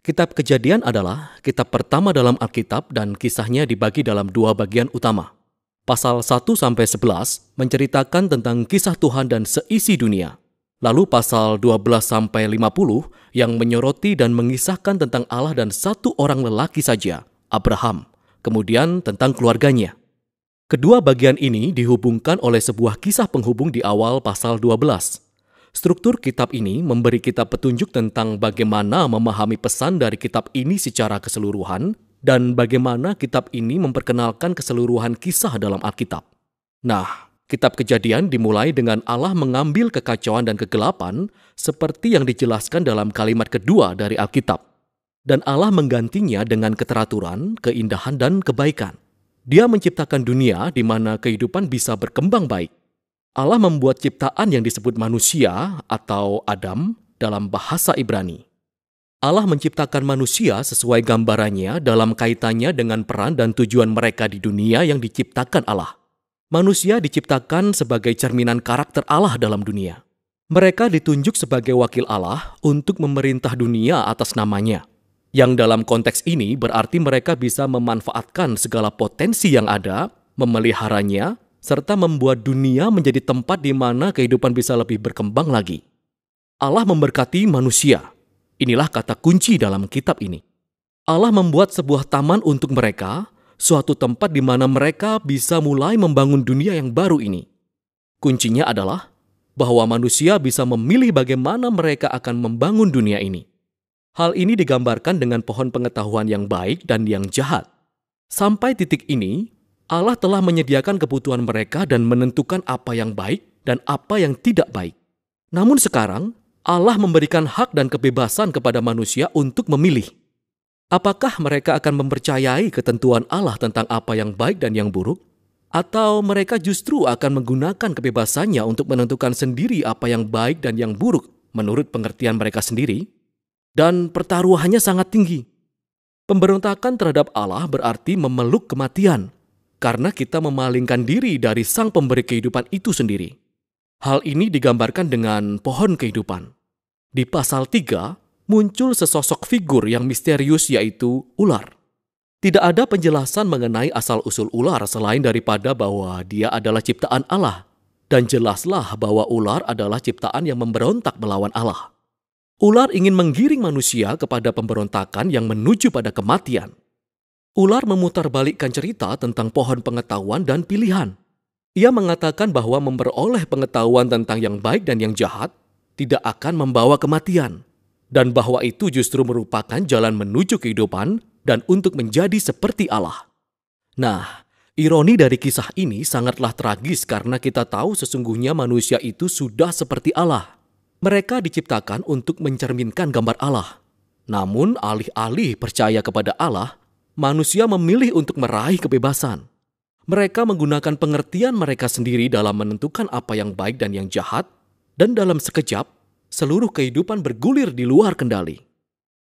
Kitab Kejadian adalah kitab pertama dalam Alkitab dan kisahnya dibagi dalam dua bagian utama. Pasal 1-11 menceritakan tentang kisah Tuhan dan seisi dunia. Lalu pasal 12-50 yang menyoroti dan mengisahkan tentang Allah dan satu orang lelaki saja, Abraham. Kemudian tentang keluarganya. Kedua bagian ini dihubungkan oleh sebuah kisah penghubung di awal pasal 12. Struktur kitab ini memberi kita petunjuk tentang bagaimana memahami pesan dari kitab ini secara keseluruhan dan bagaimana kitab ini memperkenalkan keseluruhan kisah dalam Alkitab. Nah, kitab Kejadian dimulai dengan Allah mengambil kekacauan dan kegelapan seperti yang dijelaskan dalam kalimat kedua dari Alkitab. Dan Allah menggantinya dengan keteraturan, keindahan, dan kebaikan. Dia menciptakan dunia di mana kehidupan bisa berkembang baik. Allah membuat ciptaan yang disebut manusia atau Adam dalam bahasa Ibrani. Allah menciptakan manusia sesuai gambarannya dalam kaitannya dengan peran dan tujuan mereka di dunia yang diciptakan Allah. Manusia diciptakan sebagai cerminan karakter Allah dalam dunia. Mereka ditunjuk sebagai wakil Allah untuk memerintah dunia atas namanya. Yang dalam konteks ini berarti mereka bisa memanfaatkan segala potensi yang ada, memeliharanya, serta membuat dunia menjadi tempat di mana kehidupan bisa lebih berkembang lagi. Allah memberkati manusia. Inilah kata kunci dalam kitab ini. Allah membuat sebuah taman untuk mereka, suatu tempat di mana mereka bisa mulai membangun dunia yang baru ini. Kuncinya adalah bahwa manusia bisa memilih bagaimana mereka akan membangun dunia ini. Hal ini digambarkan dengan pohon pengetahuan yang baik dan yang jahat. Sampai titik ini, Allah telah menyediakan kebutuhan mereka dan menentukan apa yang baik dan apa yang tidak baik. Namun sekarang, Allah memberikan hak dan kebebasan kepada manusia untuk memilih. Apakah mereka akan mempercayai ketentuan Allah tentang apa yang baik dan yang buruk? Atau mereka justru akan menggunakan kebebasannya untuk menentukan sendiri apa yang baik dan yang buruk menurut pengertian mereka sendiri? Dan pertaruhannya sangat tinggi. Pemberontakan terhadap Allah berarti memeluk kematian, karena kita memalingkan diri dari sang pemberi kehidupan itu sendiri. Hal ini digambarkan dengan pohon kehidupan. Di pasal 3, muncul sesosok figur yang misterius yaitu ular. Tidak ada penjelasan mengenai asal-usul ular selain daripada bahwa dia adalah ciptaan Allah. Dan jelaslah bahwa ular adalah ciptaan yang memberontak melawan Allah. Ular ingin menggiring manusia kepada pemberontakan yang menuju pada kematian. Ular memutarbalikkan cerita tentang pohon pengetahuan dan pilihan. Ia mengatakan bahwa memperoleh pengetahuan tentang yang baik dan yang jahat tidak akan membawa kematian, dan bahwa itu justru merupakan jalan menuju kehidupan dan untuk menjadi seperti Allah. Nah, ironi dari kisah ini sangatlah tragis karena kita tahu sesungguhnya manusia itu sudah seperti Allah. Mereka diciptakan untuk mencerminkan gambar Allah. Namun, alih-alih percaya kepada Allah, manusia memilih untuk meraih kebebasan. Mereka menggunakan pengertian mereka sendiri dalam menentukan apa yang baik dan yang jahat, dan dalam sekejap, seluruh kehidupan bergulir di luar kendali.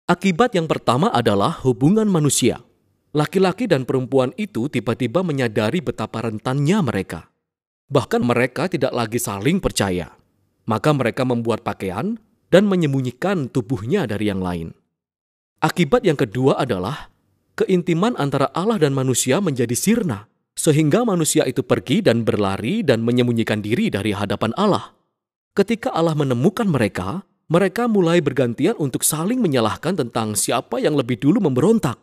Akibat yang pertama adalah hubungan manusia. Laki-laki dan perempuan itu tiba-tiba menyadari betapa rentannya mereka. Bahkan mereka tidak lagi saling percaya. Maka mereka membuat pakaian dan menyembunyikan tubuhnya dari yang lain. Akibat yang kedua adalah keintiman antara Allah dan manusia menjadi sirna, sehingga manusia itu pergi dan berlari dan menyembunyikan diri dari hadapan Allah. Ketika Allah menemukan mereka, mereka mulai bergantian untuk saling menyalahkan tentang siapa yang lebih dulu memberontak.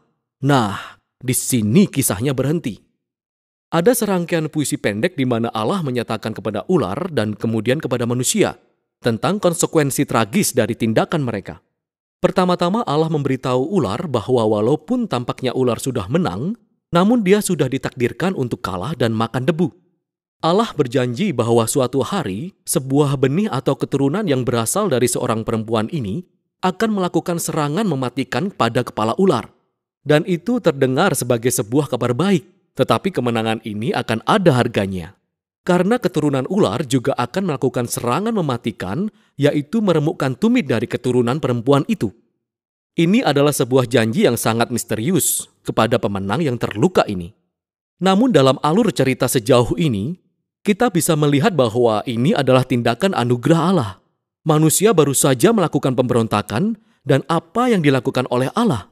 Nah, di sini kisahnya berhenti. Ada serangkaian puisi pendek di mana Allah menyatakan kepada ular dan kemudian kepada manusia tentang konsekuensi tragis dari tindakan mereka. Pertama-tama Allah memberitahu ular bahwa walaupun tampaknya ular sudah menang, namun dia sudah ditakdirkan untuk kalah dan makan debu. Allah berjanji bahwa suatu hari, sebuah benih atau keturunan yang berasal dari seorang perempuan ini akan melakukan serangan mematikan pada kepala ular. Dan itu terdengar sebagai sebuah kabar baik, tetapi kemenangan ini akan ada harganya. Karena keturunan ular juga akan melakukan serangan mematikan, yaitu meremukkan tumit dari keturunan perempuan itu. Ini adalah sebuah janji yang sangat misterius kepada pemenang yang terluka ini. Namun dalam alur cerita sejauh ini, kita bisa melihat bahwa ini adalah tindakan anugerah Allah. Manusia baru saja melakukan pemberontakan, Dan apa yang dilakukan oleh Allah?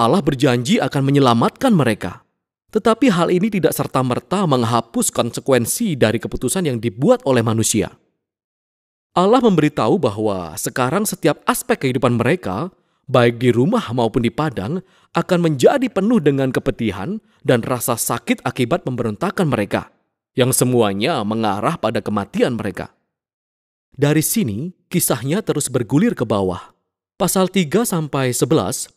Allah berjanji akan menyelamatkan mereka. Tetapi hal ini tidak serta-merta menghapus konsekuensi dari keputusan yang dibuat oleh manusia. Allah memberitahu bahwa sekarang setiap aspek kehidupan mereka, baik di rumah maupun di padang, akan menjadi penuh dengan kepedihan dan rasa sakit akibat pemberontakan mereka, yang semuanya mengarah pada kematian mereka. Dari sini, kisahnya terus bergulir ke bawah. Pasal 3-11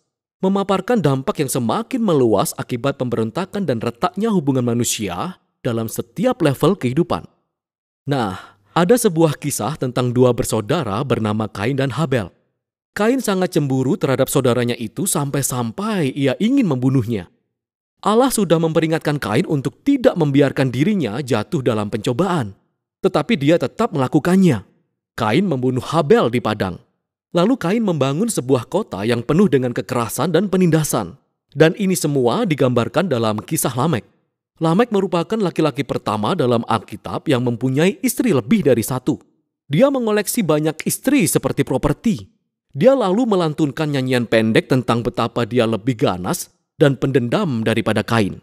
memaparkan dampak yang semakin meluas akibat pemberontakan dan retaknya hubungan manusia dalam setiap level kehidupan. Nah, ada sebuah kisah tentang dua bersaudara bernama Kain dan Habel. Kain sangat cemburu terhadap saudaranya itu sampai-sampai ia ingin membunuhnya. Allah sudah memperingatkan Kain untuk tidak membiarkan dirinya jatuh dalam pencobaan. Tetapi dia tetap melakukannya. Kain membunuh Habel di padang. Lalu Kain membangun sebuah kota yang penuh dengan kekerasan dan penindasan. Dan ini semua digambarkan dalam kisah Lamek. Lamek merupakan laki-laki pertama dalam Alkitab yang mempunyai istri lebih dari satu. Dia mengoleksi banyak istri seperti properti. Dia lalu melantunkan nyanyian pendek tentang betapa dia lebih ganas dan pendendam daripada Kain.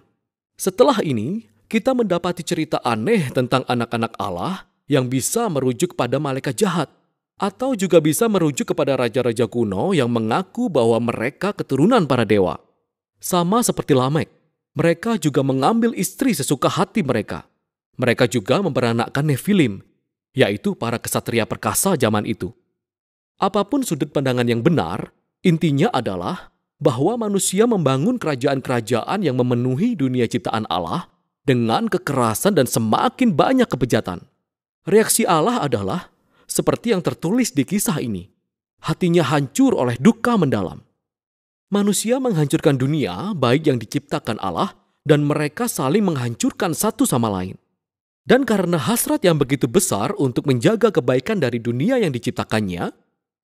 Setelah ini, kita mendapati cerita aneh tentang anak-anak Allah yang bisa merujuk pada malaikat jahat, atau juga bisa merujuk kepada raja-raja kuno yang mengaku bahwa mereka keturunan para dewa. Sama seperti Lamek, mereka juga mengambil istri sesuka hati mereka. Mereka juga memperanakkan Nefilim, yaitu para kesatria perkasa zaman itu. Apapun sudut pandangan yang benar, intinya adalah bahwa manusia membangun kerajaan-kerajaan yang memenuhi dunia ciptaan Allah dengan kekerasan dan semakin banyak kebejatan. Reaksi Allah adalah seperti yang tertulis di kisah ini. Hatinya hancur oleh duka mendalam. Manusia menghancurkan dunia baik yang diciptakan Allah dan mereka saling menghancurkan satu sama lain. Dan karena hasrat yang begitu besar untuk menjaga kebaikan dari dunia yang diciptakannya,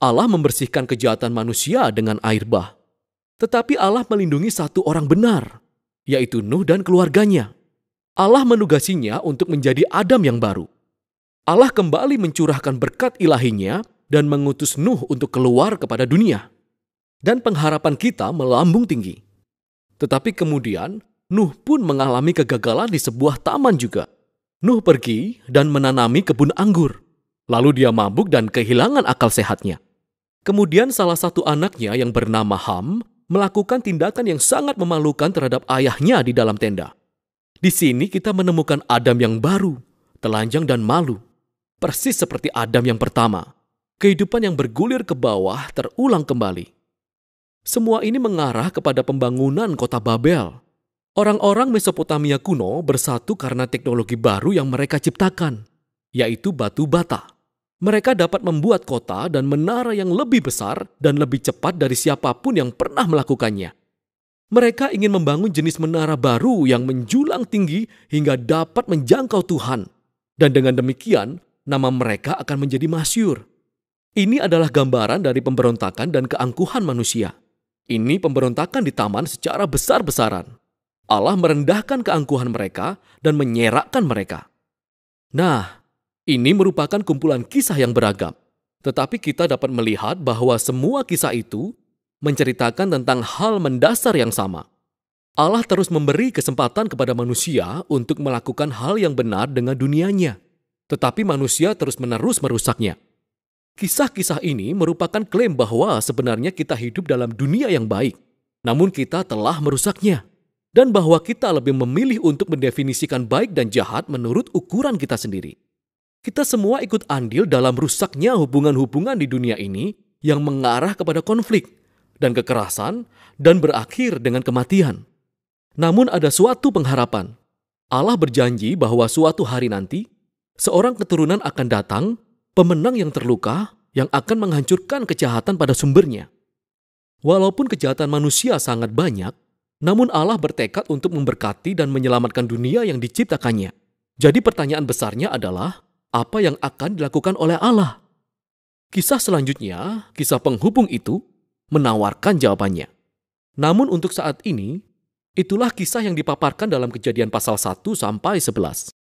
Allah membersihkan kejahatan manusia dengan air bah. Tetapi Allah melindungi satu orang benar, yaitu Nuh dan keluarganya. Allah menugasinya untuk menjadi Adam yang baru. Allah kembali mencurahkan berkat ilahinya dan mengutus Nuh untuk keluar kepada dunia. Dan pengharapan kita melambung tinggi. Tetapi kemudian, Nuh pun mengalami kegagalan di sebuah taman juga. Nuh pergi dan menanami kebun anggur. Lalu dia mabuk dan kehilangan akal sehatnya. Kemudian salah satu anaknya yang bernama Ham melakukan tindakan yang sangat memalukan terhadap ayahnya di dalam tenda. Di sini kita menemukan Adam yang baru, telanjang dan malu. Persis seperti Adam yang pertama. Kehidupan yang bergulir ke bawah terulang kembali. Semua ini mengarah kepada pembangunan kota Babel. Orang-orang Mesopotamia kuno bersatu karena teknologi baru yang mereka ciptakan, yaitu batu bata. Mereka dapat membuat kota dan menara yang lebih besar dan lebih cepat dari siapapun yang pernah melakukannya. Mereka ingin membangun jenis menara baru yang menjulang tinggi hingga dapat menjangkau Tuhan. Dan dengan demikian, nama mereka akan menjadi masyhur. Ini adalah gambaran dari pemberontakan dan keangkuhan manusia. Ini pemberontakan di taman secara besar-besaran. Allah merendahkan keangkuhan mereka dan menyerakkan mereka. Nah, ini merupakan kumpulan kisah yang beragam. Tetapi kita dapat melihat bahwa semua kisah itu menceritakan tentang hal mendasar yang sama. Allah terus memberi kesempatan kepada manusia untuk melakukan hal yang benar dengan dunianya. Tetapi manusia terus-menerus merusaknya. Kisah-kisah ini merupakan klaim bahwa sebenarnya kita hidup dalam dunia yang baik, namun kita telah merusaknya. Dan bahwa kita lebih memilih untuk mendefinisikan baik dan jahat menurut ukuran kita sendiri. Kita semua ikut andil dalam rusaknya hubungan-hubungan di dunia ini yang mengarah kepada konflik dan kekerasan dan berakhir dengan kematian. Namun ada suatu pengharapan. Allah berjanji bahwa suatu hari nanti, seorang keturunan akan datang, pemenang yang terluka, yang akan menghancurkan kejahatan pada sumbernya. Walaupun kejahatan manusia sangat banyak, namun Allah bertekad untuk memberkati dan menyelamatkan dunia yang diciptakannya. Jadi pertanyaan besarnya adalah, apa yang akan dilakukan oleh Allah? Kisah selanjutnya, kisah penghubung itu, menawarkan jawabannya. Namun untuk saat ini, itulah kisah yang dipaparkan dalam Kejadian pasal 1-11.